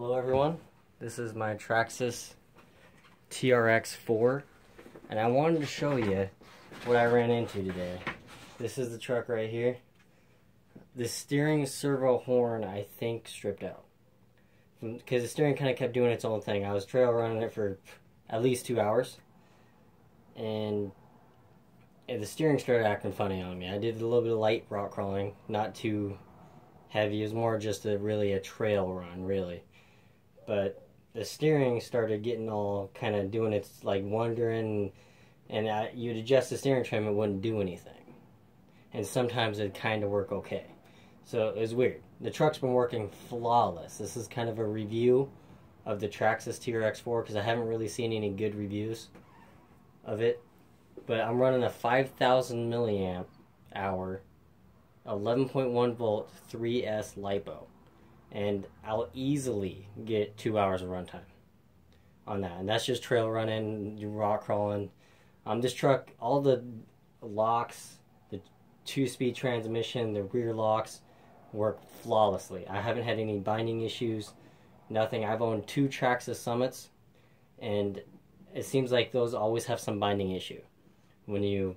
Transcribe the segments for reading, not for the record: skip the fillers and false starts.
Hello everyone, this is my Traxxas TRX 4 and I wanted to show you what I ran into today. This is the truck right here. The steering servo horn I think stripped out because the steering kind of kept doing its own thing. I was trail running it for at least 2 hours and the steering started acting funny on me. I did a little bit of light rock crawling, not too heavy. It was more just really a trail run, really. But the steering started getting all kind of doing its like wandering, and you'd adjust the steering trim, it wouldn't do anything. And sometimes it'd kind of work okay. So it was weird. The truck's been working flawless. This is kind of a review of the Traxxas TRX 4 because I haven't really seen any good reviews of it. But I'm running a 5,000 milliamp hour, 11.1 volt 3S LiPo. And I'll easily get 2 hours of runtime on that. And that's just trail running, rock crawling. This truck, all the locks, the 2-speed transmission, the rear locks work flawlessly. I haven't had any binding issues, nothing. I've owned 2 Traxxas Summits, and it seems like those always have some binding issue. When you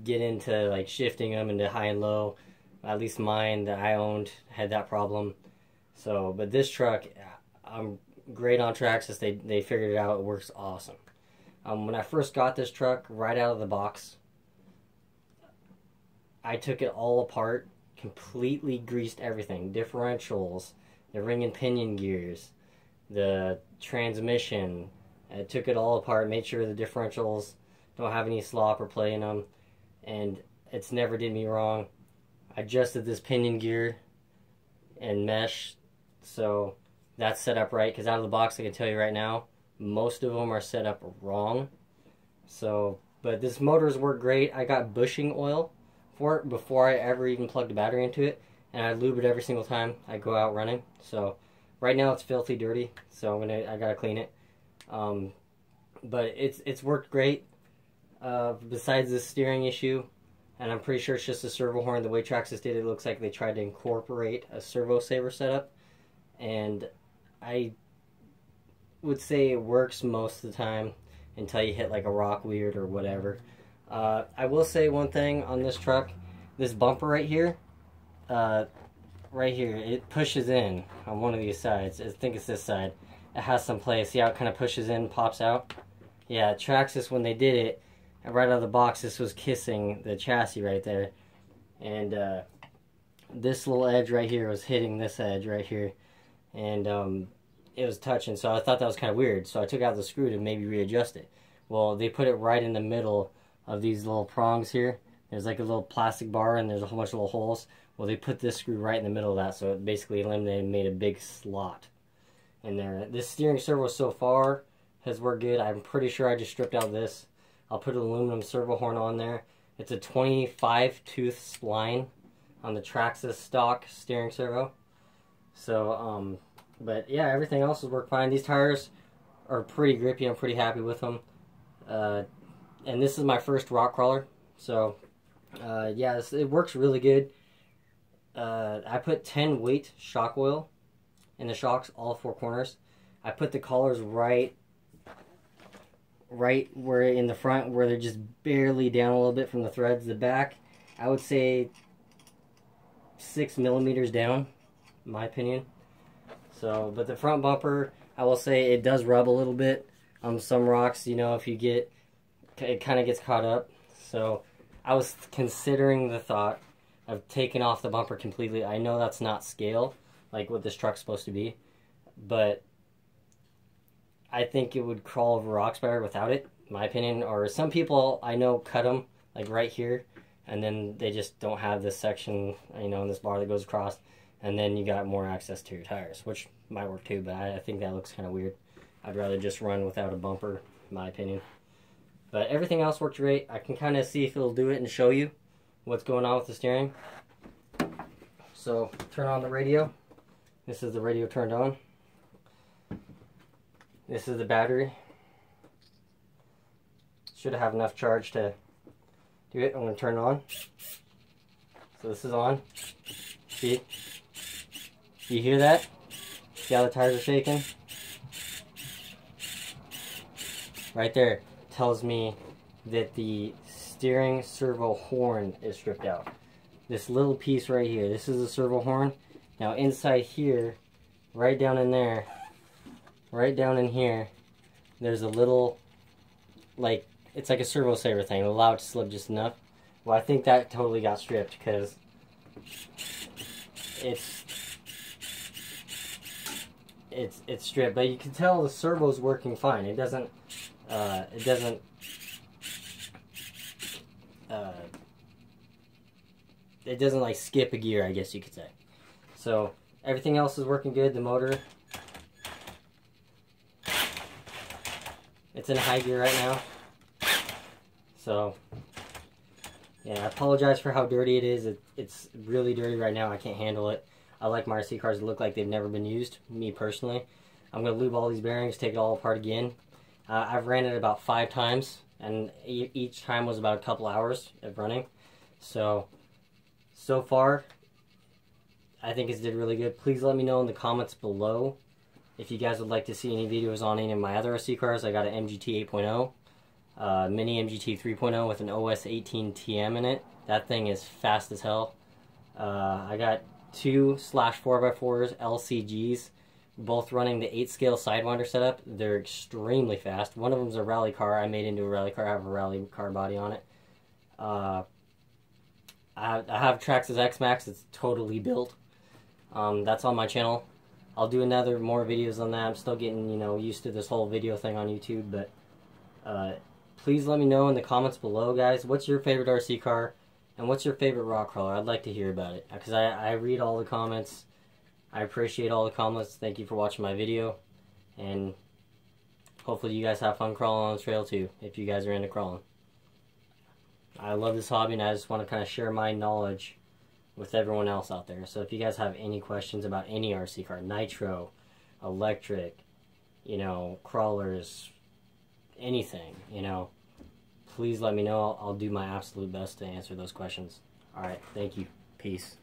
get into like shifting them into high and low, at least mine that I owned had that problem. So, but this truck, I'm great on Traxxas. They figured it out. It works awesome. When I first got this truck, right out of the box, I took it all apart, completely greased everything. Differentials, the ring and pinion gears, the transmission. I took it all apart, made sure the differentials don't have any slop or play in them, and it's never did me wrong. I adjusted this pinion gear and mesh, so that's set up right, because out of the box I can tell you right now, most of them are set up wrong. So, but this motor's worked great. I got bushing oil for it before I ever even plugged a battery into it, and I lube it every single time I go out running. So right now it's filthy dirty, so I gotta clean it. But it's worked great. Besides the steering issue, and I'm pretty sure it's just a servo horn. The way Traxxas did it, looks like they tried to incorporate a servo saver setup, and I would say it works most of the time until you hit like a rock weird or whatever. I will say one thing on this truck: this bumper right here, it pushes in on one of these sides. I think it's this side. It has some play. See how it kind of pushes in, pops out? Yeah, Traxxas, when they did it, right out of the box, this was kissing the chassis right there, and this little edge right here was hitting this edge right here, and it was touching, so I thought that was kind of weird, so I took out the screw to maybe readjust it. Well, they put it right in the middle of these little prongs here. There's like a little plastic bar and there's a whole bunch of little holes. Well, they put this screw right in the middle of that, so it basically eliminated and made a big slot in there. This steering servo so far has worked good. I'm pretty sure I just stripped out this. I'll put an aluminum servo horn on there. It's a 25 tooth spline on the Traxxas stock steering servo. So, but yeah, everything else has worked fine. These tires are pretty grippy. I'm pretty happy with them. And this is my first rock crawler. So, yeah, it works really good. I put 10 weight shock oil in the shocks, all 4 corners. I put the collars right where in the front, where they're just barely down a little bit from the threads. The back, I would say 6 millimeters down, in my opinion. So, but the front bumper, I will say it does rub a little bit on some rocks. You know, if you get, it kind of gets caught up. So I was considering the thought of taking off the bumper completely. I know that's not scale, like what this truck's supposed to be, but I think it would crawl over rocks better without it, in my opinion. Or some people I know cut them like right here, and then they just don't have this section, you know, in this bar that goes across, and then you got more access to your tires, which might work too, but I think that looks kind of weird. I'd rather just run without a bumper, in my opinion. But everything else worked great. I can kind of see if it'll do it and show you what's going on with the steering. So, turn on the radio. This is the radio turned on. This is the battery. Should have enough charge to do it. I'm going to turn it on. So this is on. See? Do you hear that? See how the tires are shaking? Right there tells me that the steering servo horn is stripped out. This little piece right here, this is the servo horn. Now inside here, right down in there, right down in here, there's a little, like, it's like a servo saver thing. It'll allow it to slip just enough. Well, I think that totally got stripped because it's stripped. But you can tell the servo's working fine. It doesn't like skip a gear, I guess you could say. So everything else is working good. The motor, it's in high gear right now. So yeah, I apologize for how dirty it is. It's really dirty right now. I can't handle it. I like my RC cars to look like they've never been used, me personally. I'm going to lube all these bearings, take it all apart again. I've ran it about 5 times, and each time was about a couple hours of running. So far, I think it's did really good. Please let me know in the comments below if you guys would like to see any videos on any of my other RC cars. I got an MGT 8.0, mini MGT 3.0 with an OS 18 TM in it. That thing is fast as hell. I got 2/4x4s LCGs, both running the 8 scale Sidewinder setup. They're extremely fast. One of them's a rally car. I made into a rally car. I have a rally car body on it. I have Traxxas X-Max. It's totally built. That's on my channel. I'll do more videos on that. I'm still getting, used to this whole video thing on YouTube, but please let me know in the comments below, guys. What's your favorite RC car, and what's your favorite rock crawler? I'd like to hear about it, because I read all the comments. I appreciate all the comments. Thank you for watching my video, and hopefully you guys have fun crawling on the trail too, if you guys are into crawling. I love this hobby, and I just want to kind of share my knowledge with everyone else out there. So if you guys have any questions about any RC car, nitro, electric, crawlers, anything, please let me know. I'll do my absolute best to answer those questions. Alright, thank you. Peace.